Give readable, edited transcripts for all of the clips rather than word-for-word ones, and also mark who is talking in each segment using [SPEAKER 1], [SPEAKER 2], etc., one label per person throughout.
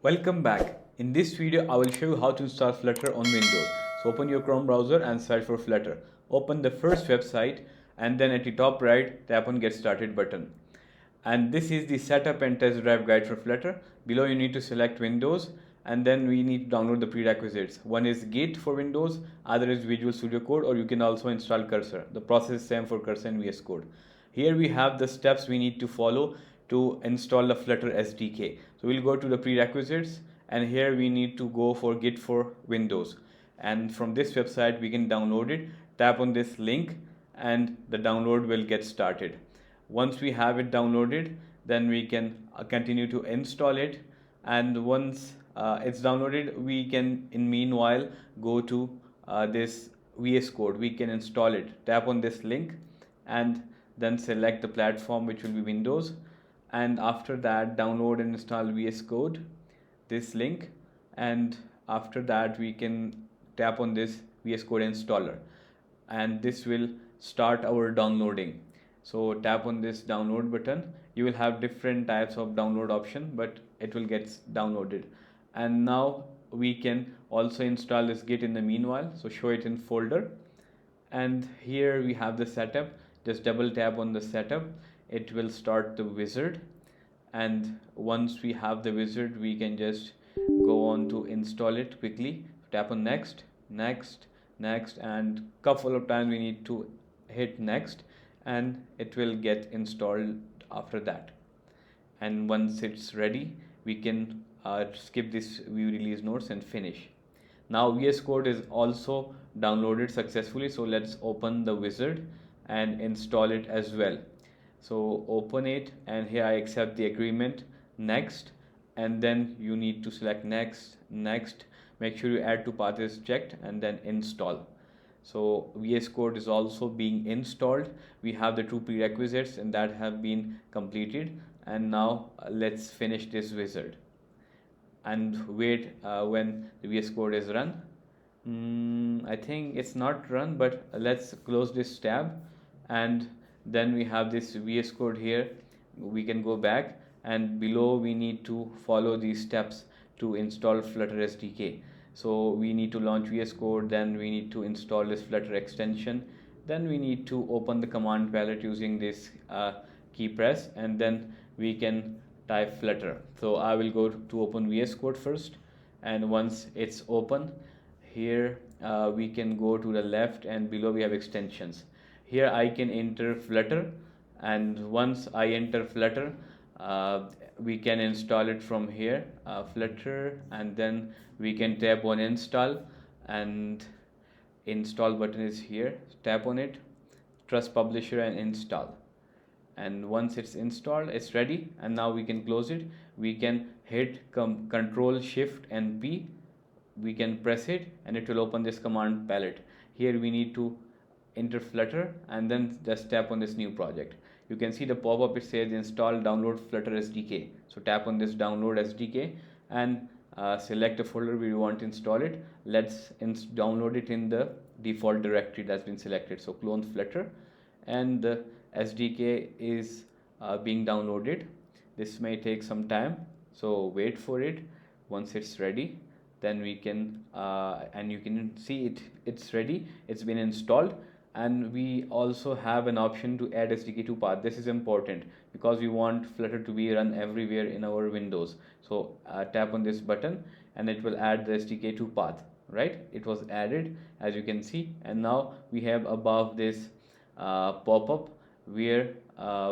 [SPEAKER 1] Welcome back. In this video, I will show you how to install Flutter on Windows. So open your Chrome browser and search for Flutter. Open the first website and then at the top right, tap on Get Started button. And this is the setup and test drive guide for Flutter. Below you need to select Windows and then we need to download the prerequisites. One is Git for Windows, other is Visual Studio Code, or you can also install Cursor. The process is same for Cursor and VS Code. Here we have the steps we need to follow to install the Flutter SDK. So we'll go to the prerequisites and here we need to go for Git for Windows. And from this website we can download it. Tap on this link and the download will get started. Once we have it downloaded, then we can continue to install it. And once it's downloaded, we can in meanwhile go to this VS Code. We can install it. Tap on this link and then select the platform, which will be Windows, and after that download and install VS Code, this link, and after that we can tap on this VS Code installer and this will start our downloading. So tap on this download button. You will have different types of download option, but it will get downloaded. And now we can also install this Git in the meanwhile, so show it in folder. And here we have the setup. Just double tap on the setup, it will start the wizard, and once we have the wizard we can just go on to install it quickly. Tap on next, next, next, and couple of times we need to hit next and it will get installed after that. And once it's ready we can skip this view release notes and finish. Now VS Code is also downloaded successfully, so let's open the wizard and install it as well. So open it and here I accept the agreement, next, and then you need to select next, next, make sure you add to path is checked and then install. So VS Code is also being installed. We have the two prerequisites and that have been completed, and now let's finish this wizard and wait when the VS Code is run. I think it's not run, but let's close this tab and then we have this VS Code here. We can go back and below we need to follow these steps to install Flutter SDK. So we need to launch VS Code, then we need to install this Flutter extension, then we need to open the command palette using this key press, and then we can type Flutter. So I will go to open VS Code first, and once it's open, here we can go to the left and below we have extensions. Here I can enter Flutter, and once I enter Flutter we can install it from here, Flutter, and then we can tap on install, and install button is here. Tap on it, trust publisher, and install. And once it's installed, it's ready, and now we can close it. We can hit Control Shift and P, we can press it and it will open this command palette. Here we need to enter Flutter and then just tap on this new project. You can see the pop-up, it says install download Flutter SDK. So tap on this download SDK and select the folder we want to install it. Let's download it in the default directory that's been selected. So clone Flutter, and the SDK is being downloaded. This may take some time, so wait for it. Once it's ready, then we can and you can see it's ready, it's been installed. And we also have an option to add SDK to path. This is important because we want Flutter to be run everywhere in our Windows. So tap on this button and it will add the SDK to path. Right, it was added, as you can see, and now we have above this pop-up where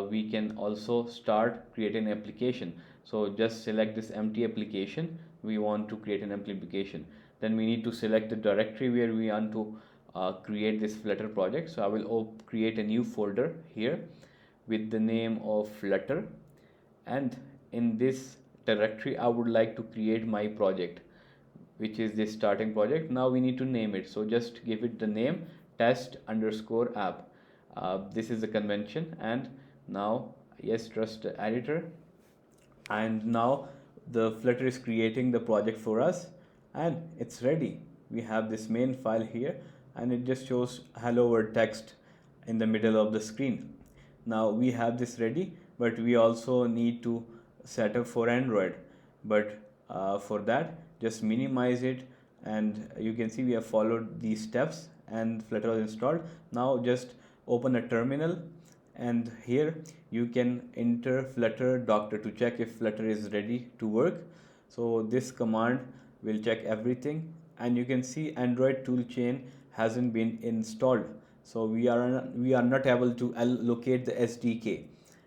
[SPEAKER 1] we can also start creating an application. So just select this empty application. We want to create an application. Then we need to select the directory where we want to create this Flutter project. So I will create a new folder here with the name of Flutter, and in this directory I would like to create my project, which is this starting project. Now we need to name it, so just give it the name test_app. This is the convention, and now yes, trust the editor, and now the Flutter is creating the project for us and it's ready. We have this main file here and it just shows hello world text in the middle of the screen. Now we have this ready, but we also need to set up for Android. But For that, just minimize it, and you can see we have followed these steps and Flutter was installed. Now just open a terminal, and here you can enter Flutter doctor to check if Flutter is ready to work. So this command will check everything, and you can see Android toolchain hasn't been installed, so we are not able to locate the SDK.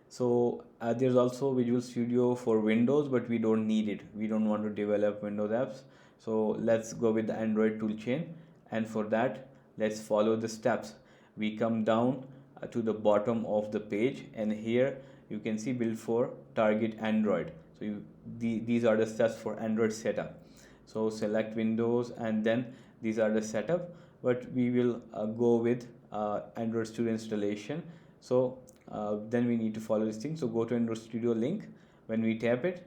[SPEAKER 1] So there's also Visual Studio for Windows, but we don't need it. We don't want to develop Windows apps. So let's go with the Android toolchain, and for that, let's follow the steps. We come down to the bottom of the page, and here you can see build for target Android. So these are the steps for Android setup. So select Windows, and then these are the setup, but we will go with Android Studio installation. So then we need to follow this thing. So go to Android Studio link. When we tap it,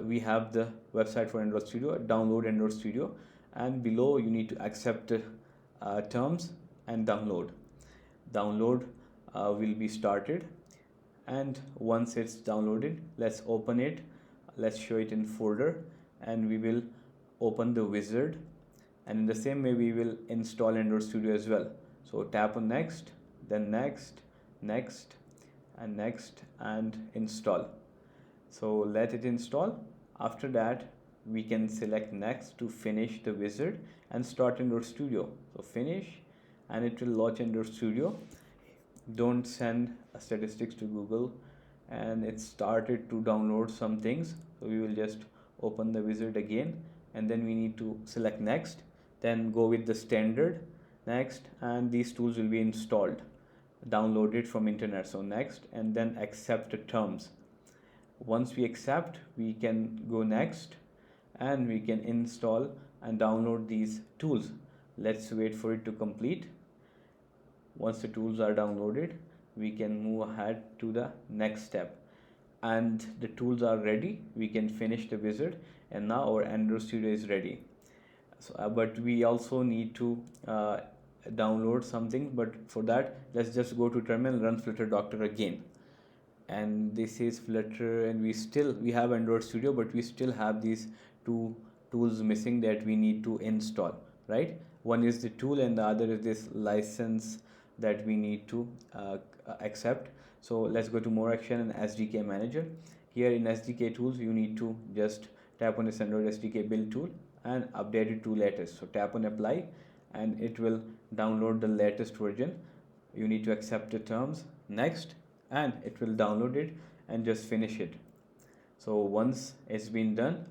[SPEAKER 1] we have the website for Android Studio. Download Android Studio, and below you need to accept terms and download. Download will be started, and once it's downloaded, let's open it. Let's show it in folder, and we will open the wizard, and in the same way we will install Android Studio as well. So tap on next, then next, next, and next, and install. So let it install. After that, we can select next to finish the wizard and start Android Studio. So finish, and it will launch Android Studio. Don't send statistics to Google. And it started to download some things, so we will just open the wizard again, and then we need to select next, then go with the standard next, and these tools will be installed, downloaded from internet. So next, and then accept the terms. Once we accept, we can go next, and we can install and download these tools. Let's wait for it to complete. Once the tools are downloaded, we can move ahead to the next step, and the tools are ready. We can finish the wizard, and now our Android Studio is ready. So, but we also need to download something, but for that, let's just go to terminal, run Flutter doctor again. And this is Flutter, and we have Android Studio, but we still have these two tools missing that we need to install, right? One is the tool, and the other is this license that we need to accept. So let's go to more action and SDK manager. Here in SDK tools, you need to just tap on this Android SDK build tool and update it to latest. So tap on apply, and it will download the latest version. You need to accept the terms, next, and it will download it, and just finish it. So once it's been done,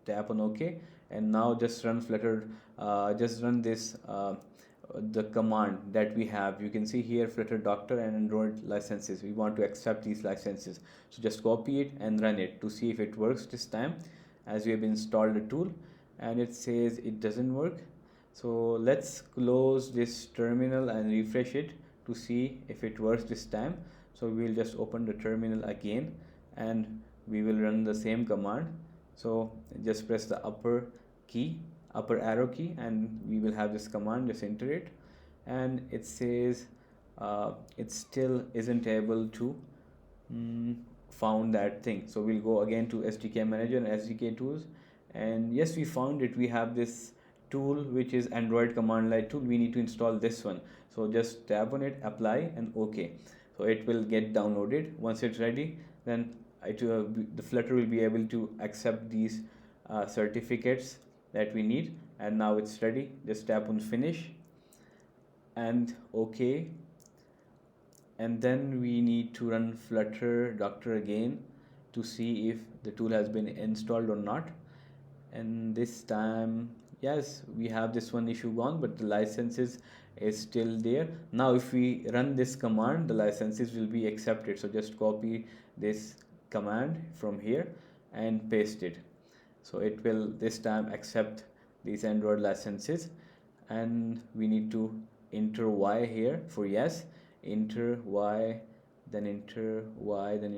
[SPEAKER 1] tap on OK, and now just run Flutter, just run this the command that we have. You can see here Flutter doctor and Android licenses. We want to accept these licenses, so just copy it and run it to see if it works this time, as we have installed the tool, and it says it doesn't work. So let's close this terminal and refresh it to see if it works this time. So we'll just open the terminal again, and we will run the same command. So just press the upper arrow key, and we will have this command. Just enter it, and it says it still isn't able to found that thing. So we'll go again to SDK manager and SDK tools, and yes, we found it. We have this tool which is Android command line tool. We need to install this one. So just tap on it, apply, and OK. So it will get downloaded. Once it's ready, then the Flutter will be able to accept these certificates that we need, and now it's ready. Just tap on finish and OK, and then we need to run Flutter doctor again to see if the tool has been installed or not. And this time, yes, we have this one issue gone, but the licenses is still there. Now if we run this command, the licenses will be accepted. So just copy this command from here and paste it. So it will this time accept these Android licenses, and we need to enter Y here for yes, enter Y, then enter Y, then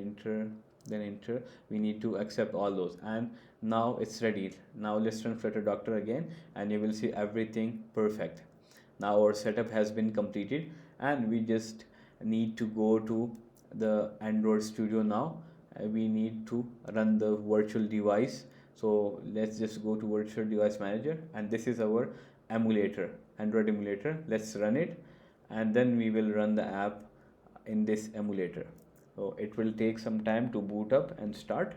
[SPEAKER 1] enter. We need to accept all those, and now it's ready. Now let's run Flutter doctor again, and you will see everything perfect. Now our setup has been completed, and we just need to go to the Android Studio now. We need to run the virtual device. So let's just go to virtual device manager, and this is our emulator, Android emulator. Let's run it, and then we will run the app in this emulator. So it will take some time to boot up and start,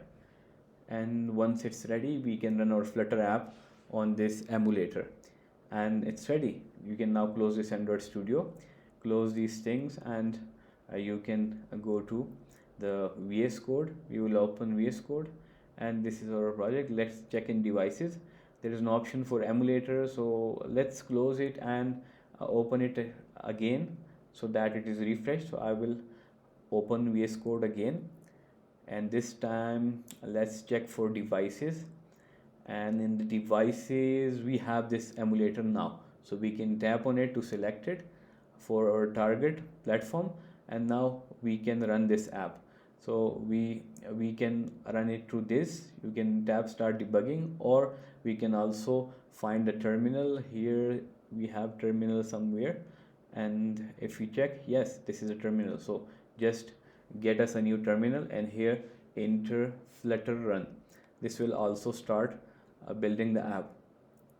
[SPEAKER 1] and once it's ready we can run our Flutter app on this emulator, and it's ready. You can now close this Android Studio, close these things, and you can go to the VS Code. We will open VS Code, and this is our project. Let's check in devices. There is an option for emulator, so let's close it and open it again so that it is refreshed. So I will open VS Code again, and this time let's check for devices, and in the devices we have this emulator now, so we can tap on it to select it for our target platform, and now we can run this app. So we can run it through this. You can tap start debugging, or we can also find the terminal. Here we have terminal somewhere, and if we check, yes, this is a terminal. So just get us a new terminal, and here enter Flutter run. This will also start building the app.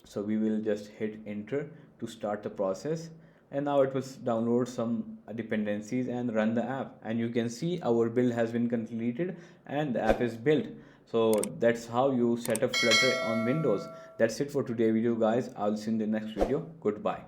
[SPEAKER 1] So we will just hit enter to start the process, and now it will download some dependencies and run the app, and you can see our build has been completed and the app is built. So that's how you set up Flutter on Windows. That's it for today's video, guys. I'll see you in the next video. Goodbye.